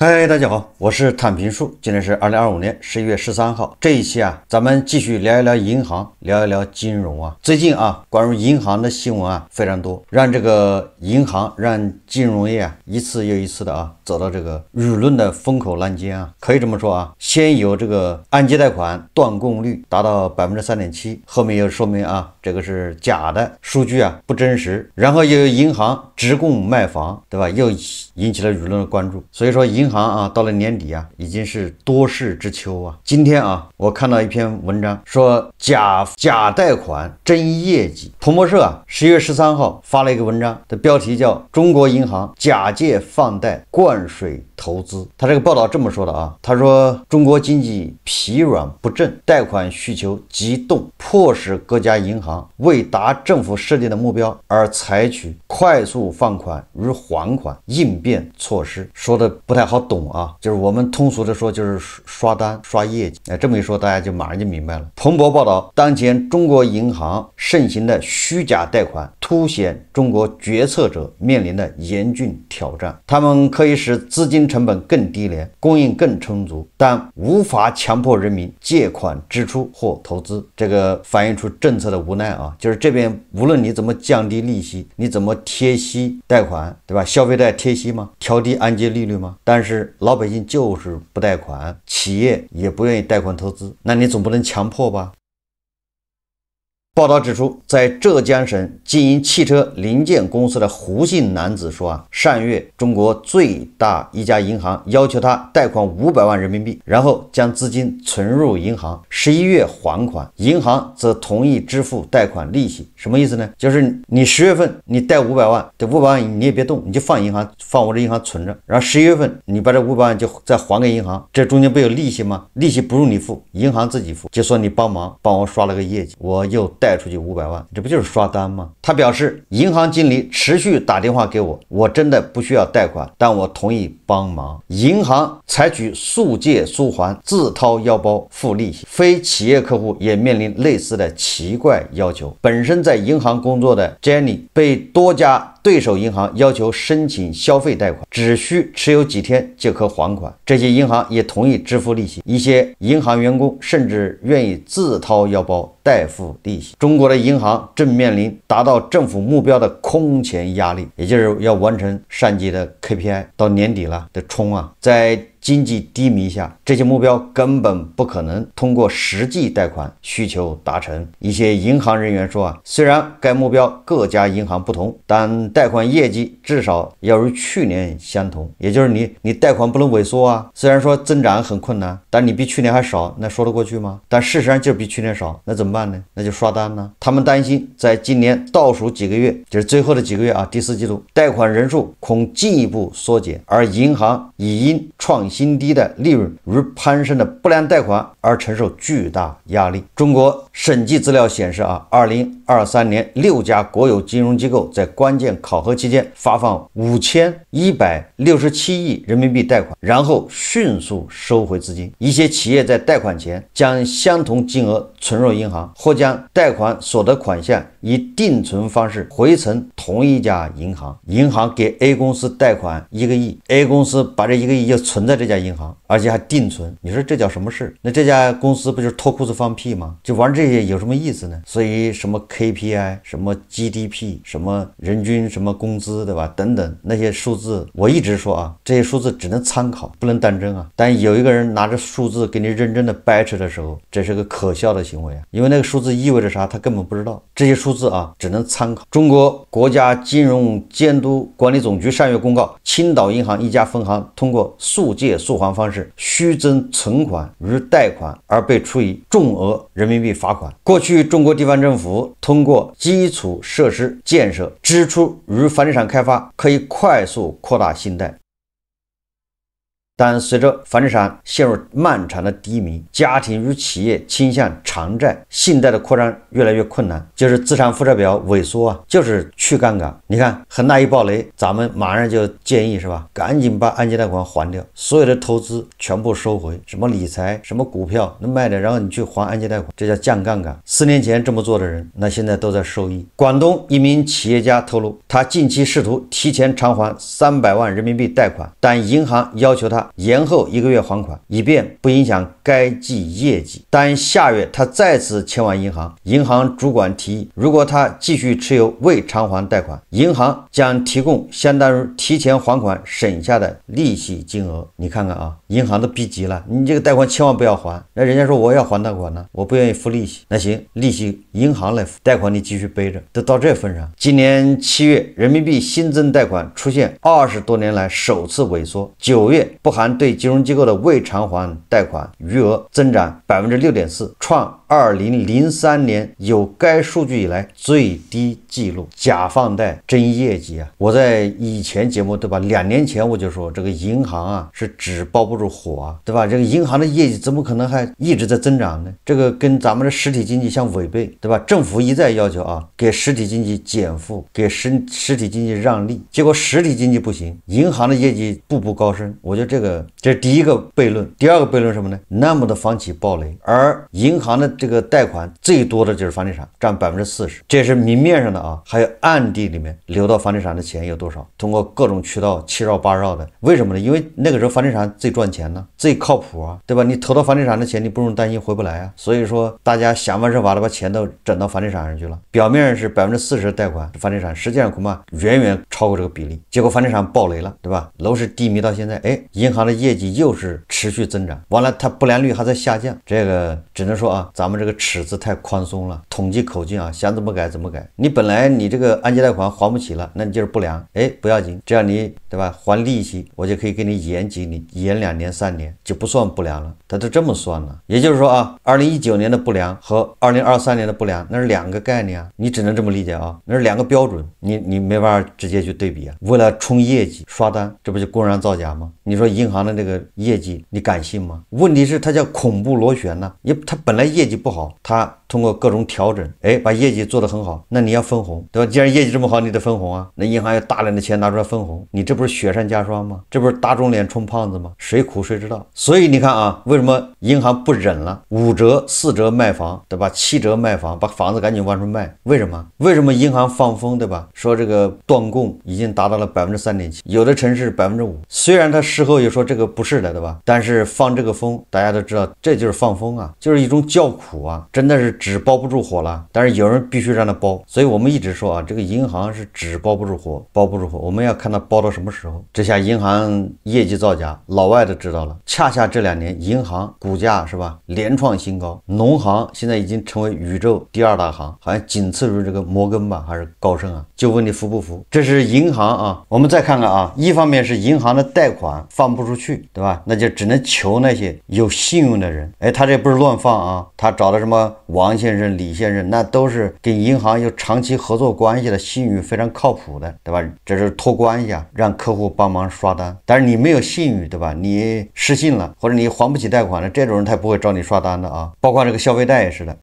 嗨，大家好，我是坦平树。今天是2025年11月13号。这一期咱们继续聊一聊银行，聊一聊金融啊。最近关于银行的新闻非常多，让这个银行、让金融业一次又一次的走到这个舆论的风口浪尖可以这么说先有这个按揭贷款断供率达到3.7%，后面又说明这个是假的数据不真实，然后又有银行直供卖房，对吧？又引起了舆论的关注。所以说银行到了年底已经是多事之秋今天我看到一篇文章说假贷款争业绩。彭博社11月13号发了一个文章，的标题叫中国银行假借放贷灌水投资。他这个报道这么说的他说中国经济疲软不振，贷款需求急动，迫使各家银行为达政府设定的目标而采取快速放款与还款应变措施。说的不太好懂就是我们通俗的说就是刷单刷业绩。这么一说大家就马上就明白了。彭博报道，当前中国银行盛行的虚假贷款凸显中国决策者面临的严峻挑战，他们可以使资金成本更低廉，供应更充足，但无法强迫人民借款支出或投资。这个反映出政策的无奈就是这边无论你怎么降低利息，你怎么贴息贷款，对吧？消费贷贴息吗？调低按揭利率吗？但是老百姓就是不贷款，企业也不愿意贷款投资，那你总不能强迫吧？报道指出，在浙江省经营汽车零件公司的胡姓男子说上月中国最大一家银行要求他贷款500万人民币，然后将资金存入银行，11月还款，银行则同意支付贷款利息。什么意思呢？就是你10月份你贷500万，这500万你也别动，你就放银行，放我这银行存着，然后11月份你把这500万就再还给银行，这中间不有利息吗？利息不用你付，银行自己付，就说你帮我刷了个业绩，我又贷出去500万，这不就是刷单吗？他表示，银行经理持续打电话给我，我真的不需要贷款，但我同意帮忙。银行采取速借速还，自掏腰包付利息。非企业客户也面临类似的奇怪要求。本身在银行工作的 Jenny 被多家对手银行要求申请消费贷款，只需持有几天就可还款，这些银行也同意支付利息，一些银行员工甚至愿意自掏腰包代付利息。中国的银行正面临达到政府目标的空前压力，也就是要完成上级的 KPI， 到年底了得冲在经济低迷下，这些目标根本不可能通过实际贷款需求达成。一些银行人员说虽然该目标各家银行不同，但贷款业绩至少要与去年相同，也就是你贷款不能萎缩虽然说增长很困难，但你比去年还少，那说得过去吗？但事实上就比去年少，那怎么办呢？那就刷单呢。他们担心在今年倒数几个月，就是最后的几个月第4季度，贷款人数恐进一步缩减，而银行已因创新低的利润与攀升的不良贷款而承受巨大压力。中国审计资料显示2023年6家国有金融机构在关键考核期间发放5167亿人民币贷款，然后迅速收回资金。一些企业在贷款前将相同金额存入银行，或将贷款所得款项以定存方式回存同一家银行。银行给 A 公司贷款1个亿， A 公司把这1个亿就存在这家银行，而且还定存，你说这叫什么事？那这家公司不就是脱裤子放屁吗？就玩这些有什么意思呢？所以什么 KPI 什么 GDP 什么人均什么工资，对吧？等等那些数字，我一直说这些数字只能参考，不能当真但有一个人拿着数字给你认真的掰扯的时候，这是个可笑的行为因为那个数字意味着啥他根本不知道。这些数字只能参考。中国国家金融监督管理总局上月公告，青岛银行一家分行通过速借速还方式虚增存款与贷款而被处以重额人民币罚款。过去中国地方政府通过基础设施建设支出与房地产开发可以快速扩大信贷，但随着房地产陷入漫长的低迷，家庭与企业倾向偿债，信贷的扩张越来越困难，就是资产负债表萎缩就是去杠杆。你看恒大一爆雷，咱们马上就建议是吧，赶紧把按揭贷款还掉，所有的投资全部收回，什么理财什么股票能卖的，然后你去还按揭贷款，这叫降杠杆。4年前这么做的人，那现在都在受益。广东一名企业家透露，他近期试图提前偿还300万人民币贷款，但银行要求他延后1个月还款，以便不影响该季业绩。但下月他再次前往银行，银行主管提议，如果他继续持有未偿还贷款，银行将提供相当于提前还款省下的利息金额。你看看啊，银行都逼急了，你这个贷款千万不要还。那人家说我要还贷款呢，我不愿意付利息，那行，利息银行来付，贷款你继续背着，都到这份上。今年7月，人民币新增贷款出现20多年来首次萎缩，9月不含对金融机构的未偿还贷款余额增长6.4%，创2003年有该数据以来最低纪录。假放贷真业绩啊！我在以前节目对吧，2年前我就说这个银行啊是纸包不住火啊，对吧？这个银行的业绩怎么可能还一直在增长呢？这个跟咱们的实体经济相违背，对吧？政府一再要求啊，给实体经济减负，给实体经济让利，结果实体经济不行，银行的业绩步步高升。我觉得这是第一个悖论。第二个悖论是什么呢？那么多房企暴雷，而银行的这个贷款最多的就是房地产，占40%，这是明面上的啊，还有暗地里面流到房地产的钱有多少？通过各种渠道七绕八绕的，为什么呢？因为那个时候房地产最赚钱呢，最靠谱啊，对吧？你投到房地产的钱，你不用担心回不来啊。所以说，大家想方设法的把钱都整到房地产上去了。表面上是40%贷款是房地产，实际上恐怕远远超过这个比例。结果房地产暴雷了，对吧？楼市低迷到现在，银行的业绩又是持续增长，完了它不良率还在下降。这个只能说啊，咱们这个尺子太宽松了，统计口径啊，想怎么改怎么改。你本来你这个按揭贷款还不起了，那你就是不良，不要紧，只要你对吧还利息，我就可以给你延几年，延2年3年就不算不良了。他都这么算了，也就是说啊，2019年的不良和2023年的不良那是2个概念啊，你只能这么理解啊，那是2个标准，你没办法直接去对比啊。为了冲业绩刷单，这不就公然造假吗？你说银行的这个业绩你敢信吗？问题是它叫恐怖螺旋呢，它本来业绩不好，它通过各种调整，把业绩做得很好，那你要分红，对吧？既然业绩这么好，你得分红啊。那银行有大量的钱拿出来分红，你这不是雪上加霜吗？这不是打肿脸充胖子吗？谁苦谁知道。所以你看啊，为什么银行不忍了？5折4折卖房，对吧？7折卖房，把房子赶紧往出卖。为什么？为什么银行放风，对吧？说这个断供已经达到了3.7%，有的城市5%。虽然他事后也说这个不是的，对吧？但是放这个风，大家都知道这就是放风啊，就是一种叫苦啊，真的是纸包不住火了。但是有人必须让它包，所以我们一直说啊，这个银行是纸包不住火，包不住火。我们要看它包到什么时候。这下银行业绩造假，老外都知道了。恰恰这2年银行股价是吧连创新高，农行现在已经成为宇宙第2大行，好像仅次于这个摩根吧，还是高盛啊？就问你服不服？这是银行啊。我们再看看啊，一方面是银行的贷款放不出去，对吧？那就只能求那些有信用的人。他这不是乱放啊，他找的什么王先生、李先生，那都是跟银行有长期合作关系的，信誉非常靠谱的，对吧？这是托关系啊，让客户帮忙刷单。但是你没有信誉，对吧？你失信了，或者你还不起贷款了，这种人他不会找你刷单的啊。包括这个消费贷也是的。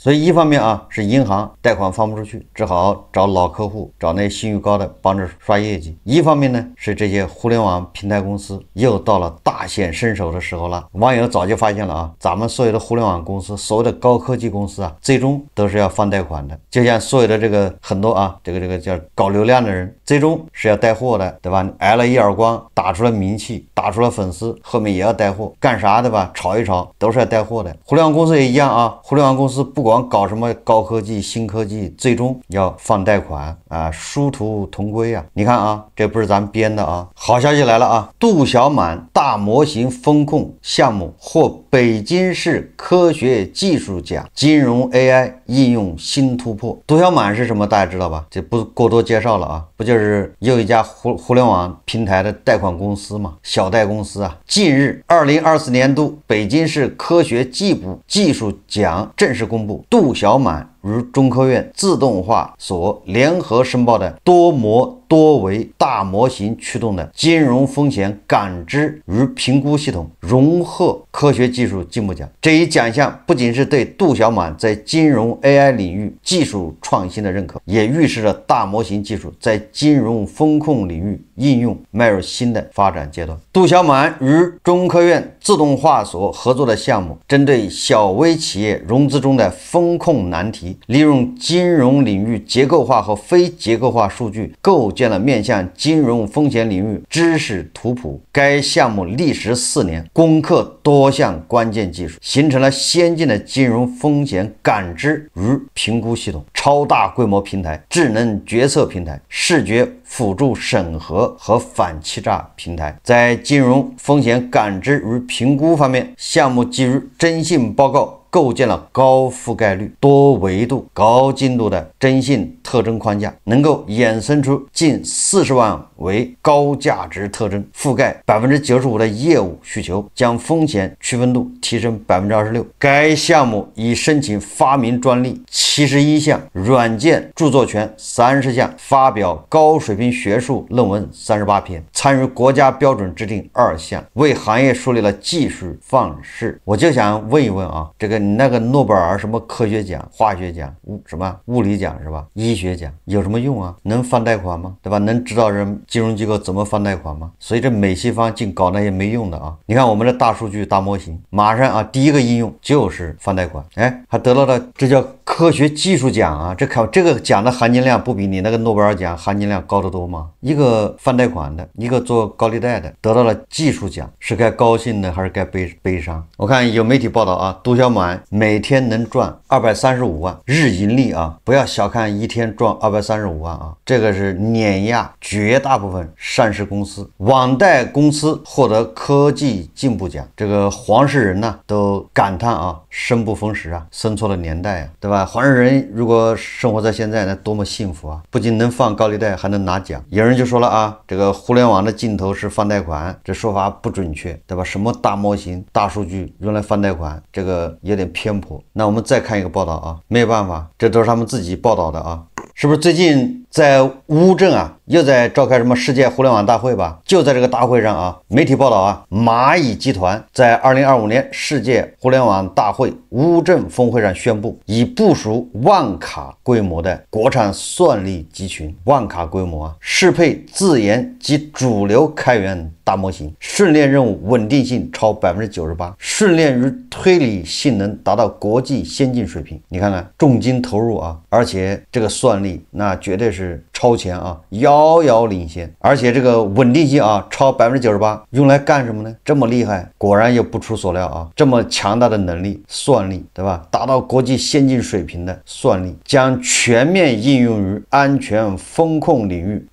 所以一方面啊是银行贷款放不出去，只好找老客户，找那信誉高的帮着刷业绩。一方面呢是这些互联网平台公司又到了大显身手的时候了。网友早就发现了啊，咱们所有的互联网公司，所有的高科技公司啊，最终都是要放贷款的。就像所有的这个很多啊，这个叫搞流量的人，最终是要带货的，对吧？挨了一耳光，打出了名气，打出了粉丝，后面也要带货，干啥对吧？炒一炒都是要带货的。互联网公司也一样啊，互联网公司不光搞什么高科技、新科技，最终要放贷款啊，殊途同归啊！你看啊，这不是咱编的啊。好消息来了啊，杜小满大模型风控项目获北京市科学技术奖，金融 AI 应用新突破。杜小满是什么？大家知道吧？这不过多介绍了啊，不就是又一家互联网平台的贷款公司嘛，小贷公司啊。近日2024年度北京市科学技术奖正式公布，杜小满与中科院自动化所联合申报的多模多维大模型驱动的金融风险感知与评估系统荣获科学技术进步奖。这一奖项不仅是对杜小满在金融 AI 领域技术创新的认可，也预示着大模型技术在金融风控领域应用迈入新的发展阶段。杜小满与中科院自动化所合作的项目，针对小微企业融资中的风控难题题，利用金融领域结构化和非结构化数据，构建了面向金融风险领域知识图谱。该项目历时4年，攻克多项关键技术，形成了先进的金融风险感知与评估系统、超大规模平台、智能决策平台、视觉辅助审核和反欺诈平台。在金融风险感知与评估方面，项目基于征信报告构建了高覆盖率、多维度、高精度的征信特征框架，能够衍生出近40万为高价值特征，覆盖95%的业务需求，将风险区分度提升26%。该项目已申请发明专利71项，软件著作权30项，发表高水平学术论文38篇，参与国家标准制定2项，为行业树立了技术范式。我就想问一问啊，这个你那个诺贝尔什么科学奖、化学奖、什么物理奖是吧？医学奖有什么用啊？能放贷款吗？对吧？能指导人金融机构怎么放贷款吗？所以这美西方净搞那些没用的啊！你看我们的大数据、大模型，马上啊第一个应用就是放贷款，哎，还得到了这叫科学技术奖啊！这个奖的含金量不比你那个诺贝尔奖含金量高得多吗？一个放贷款的，一个做高利贷的，得到了技术奖，是该高兴呢还是该悲伤？我看有媒体报道啊，杜小满每天能赚235万日盈利啊！不要小看一天赚235万啊，这个是碾压绝大部分上市公司。网贷公司获得科技进步奖，这个黄世仁呢都感叹啊，生不逢时啊，生错了年代啊，对吧？黄世仁如果生活在现在，那多么幸福啊！不仅能放高利贷，还能拿奖。有人就说了啊，这个互联网的尽头是放贷款，这说法不准确，对吧？什么大模型、大数据用来放贷款，这个有点偏颇。那我们再看一个报道啊，没有办法，这都是他们自己报道的啊。是不是最近在乌镇啊，又在召开什么世界互联网大会吧？就在这个大会上啊，媒体报道啊，蚂蚁集团在2025年世界互联网大会乌镇峰会上宣布，已部署万卡规模的国产算力集群，万卡规模啊，适配自研及主流开源大模型，训练任务稳定性超98%，训练与推理性能达到国际先进水平。你看看，重金投入啊，而且这个算力那绝对是超前啊，遥遥领先，而且这个稳定性啊超98%，用来干什么呢？这么厉害，果然也不出所料啊，这么强大的能力，算力对吧？达到国际先进水平的算力，将全面应用于安全风控领域。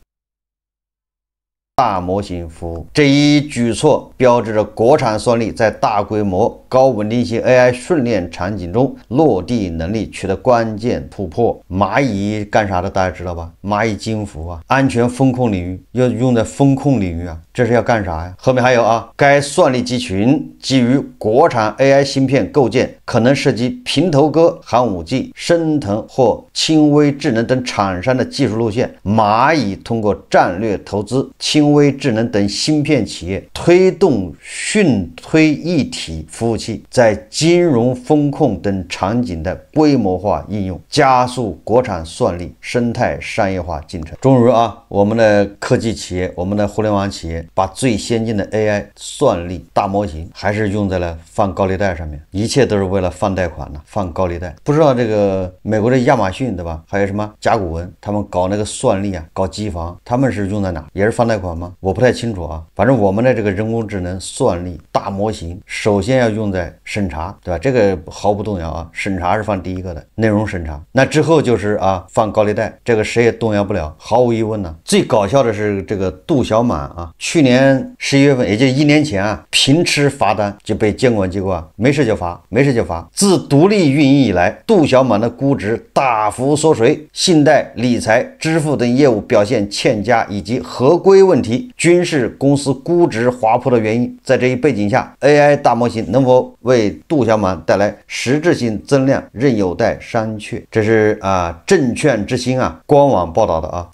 大模型服务，这一举措标志着国产算力在大规模高稳定性 AI 训练场景中落地能力取得关键突破。蚂蚁干啥的大家知道吧？蚂蚁金服啊，安全风控领域要用在风控领域啊，这是要干啥呀？后面还有啊，该算力集群基于国产 AI 芯片构建，可能涉及平头哥、寒武纪、升腾或轻微智能等厂商的技术路线。蚂蚁通过战略投资轻微智能等芯片企业，推动讯推一体服务器在金融风控等场景的规模化应用，加速国产算力生态商业化进程。终于啊，我们的科技企业，我们的互联网企业把最先进的 AI 算力大模型还是用在了放高利贷上面，一切都是为了放贷款呢，放高利贷。不知道这个美国的亚马逊对吧？还有什么甲骨文，他们搞那个算力啊，搞机房，他们是用在哪？也是放贷款吗？我不太清楚啊。反正我们的这个人工智能算力大模型，首先要用在审查，对吧？这个毫不动摇啊，审查是放第一个的，内容审查。那之后就是啊，放高利贷，这个谁也动摇不了，毫无疑问呢。最搞笑的是这个杜小满啊，去年11月份，也就1年前啊，凭吃罚单就被监管机构啊，没事就罚，没事就罚。自独立运营以来，杜小满的估值大幅缩水，信贷、理财、支付等业务表现欠佳，以及合规问题，均是公司估值滑坡的原因。在这一背景下， AI 大模型能否为杜小满带来实质性增量，仍有待商榷。这是证券之星啊官网报道的啊，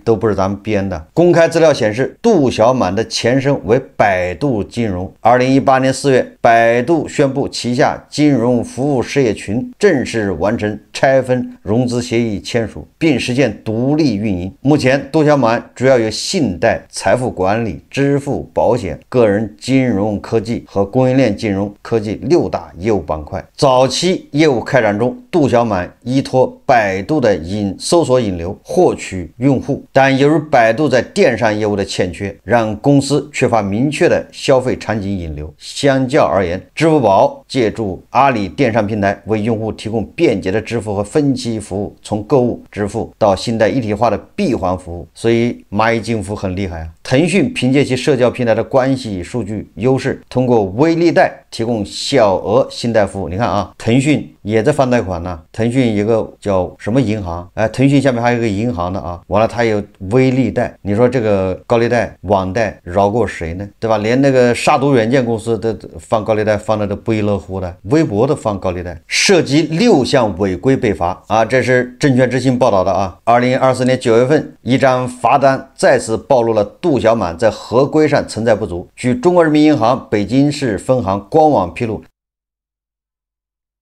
都不是咱们编的。公开资料显示，杜小满的前身为百度金融。2018年4月，百度宣布旗下金融服务事业群正式完成拆分融资协议签署，并实现独立运营。目前，杜小满主要有信贷、财富管理、支付、保险、个人金融科技和供应链金融科技6大业务板块。早期业务开展中，杜小满依托百度的搜索引流获取用户，但由于百度在电商业务的欠缺，让公司缺乏明确的消费场景引流。相较而言，支付宝借助阿里电商平台为用户提供便捷的支付和分期服务，从购物、支付到信贷一体化的闭环服务。所以蚂蚁金服很厉害啊！腾讯凭借其社交平台的关系数据优势，通过微粒贷提供小额信贷服务。你看啊，腾讯也在放贷款呢。腾讯有个叫什么银行？腾讯下面还有一个银行的啊，完了它有微粒贷。你说这个高利贷、网贷饶过谁呢？对吧？连那个杀毒软件公司都放高利贷放的都不亦乐乎的，微博都放高利贷，涉及6项违规被罚啊！这是证券之星报道的啊。2024年9月份，一张罚单再次暴露了杜小满在合规上存在不足。据中国人民银行北京市分行官网披露，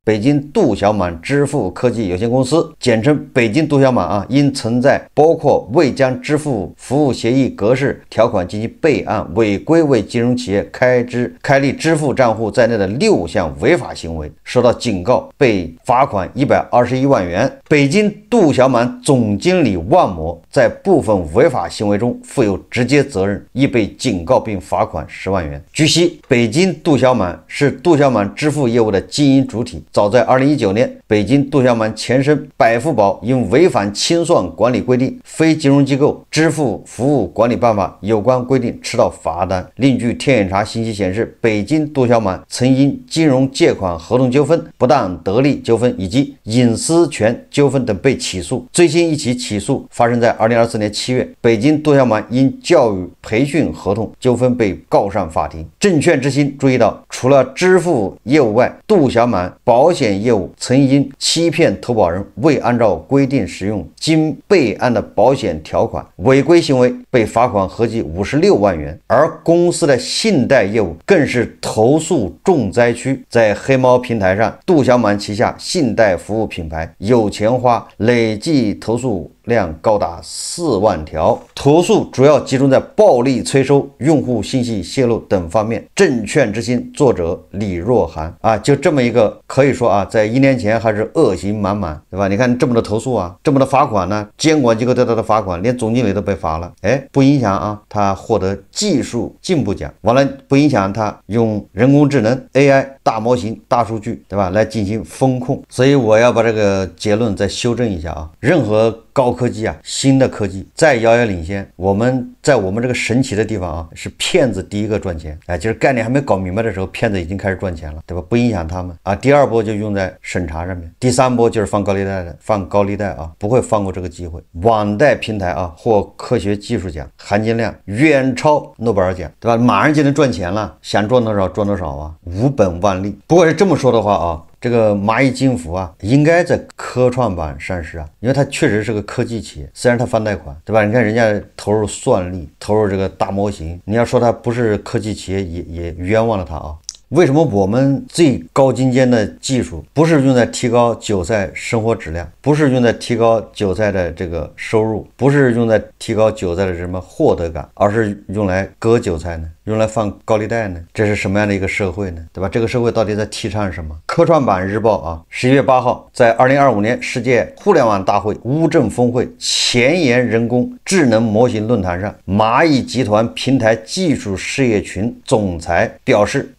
北京杜小满支付科技有限公司，简称北京杜小满啊，因存在包括未将支付服务协议格式条款进行备案、违规为金融企业开立支付账户在内的6项违法行为，受到警告，被罚款121万元。北京杜小满总经理万某在部分违法行为中负有直接责任，亦被警告并罚款10万元。据悉，北京杜小满是杜小满支付业务的经营主体。早在2019年，北京杜小满前身百付宝因违反清算管理规定、非金融机构支付服务管理办法有关规定吃到罚单。另据天眼查信息显示，北京杜小满曾因金融借款合同纠纷、不当得利纠纷以及隐私权纠纷等被起诉。最新一起起诉发生在2024年7月，北京杜小满因教育培训合同纠纷被告上法庭。证券之星注意到，除了支付业务外，杜小满保险业务曾因欺骗投保人未按照规定使用经备案的保险条款，违规行为被罚款合计56万元。而公司的信贷业务更是投诉重灾区。在黑猫平台上，杜小满旗下信贷服务品牌有钱花累计投诉量高达4万条，投诉主要集中在暴力催收、用户信息泄露等方面。证券之星作者李若涵啊，就这么一个，可以说啊，在1年前还是恶行满满，对吧？你看这么多投诉啊，这么多罚款呢，监管机构对他的罚款，连总经理都被罚了，不影响啊，他获得技术进步奖，完了不影响他用人工智能 AI 大模型、大数据，对吧，来进行风控。所以我要把这个结论再修正一下啊，任何高科技啊，新的科技再遥遥领先，我们在我们这个神奇的地方啊，是骗子第一个赚钱，就是概念还没搞明白的时候，骗子已经开始赚钱了，对吧？不影响他们啊。第二波就用在审查上面，第3波就是放高利贷啊，不会放过这个机会。网贷平台啊，获科学技术奖，含金量远超诺贝尔奖，对吧？马上就能赚钱了，想赚多少赚多少啊，无本万利。不过是这么说的话啊，这个蚂蚁金服啊，应该在科创板上市啊，因为它确实是个科技企业，虽然它放贷款，对吧？你看人家投入算力，投入这个大模型，你要说它不是科技企业，也冤枉了它啊。为什么我们最高精尖的技术不是用在提高韭菜生活质量，不是用在提高韭菜的这个收入，不是用在提高韭菜的什么获得感，而是用来割韭菜呢？用来放高利贷呢？这是什么样的一个社会呢？对吧？这个社会到底在提倡什么？科创板日报啊，11月8号，在2025年世界互联网大会乌镇峰会前沿人工智能模型论坛上，蚂蚁集团平台技术事业群总裁表示，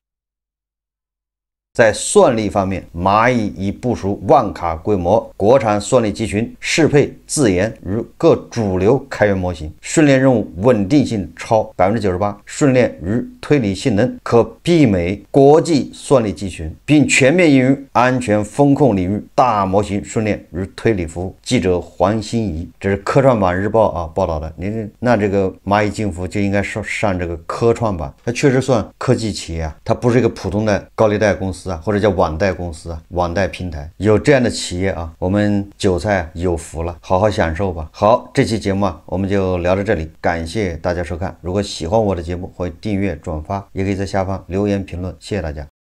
在算力方面，蚂蚁已部署万卡规模国产算力集群，适配自研与各主流开源模型，训练任务稳定性超 98%， 训练与推理性能可媲美国际算力集群，并全面应用安全风控领域大模型训练与推理服务。记者黄欣怡，这是科创板日报啊报道的。那这个蚂蚁金服就应该上这个科创板，它确实算科技企业啊，它不是一个普通的高利贷公司啊，或者叫网贷公司啊，网贷平台。有这样的企业啊，我们韭菜有福了，好好享受吧。好，这期节目啊，我们就聊到这里，感谢大家收看。如果喜欢我的节目，欢迎订阅、转发，也可以在下方留言评论，谢谢大家。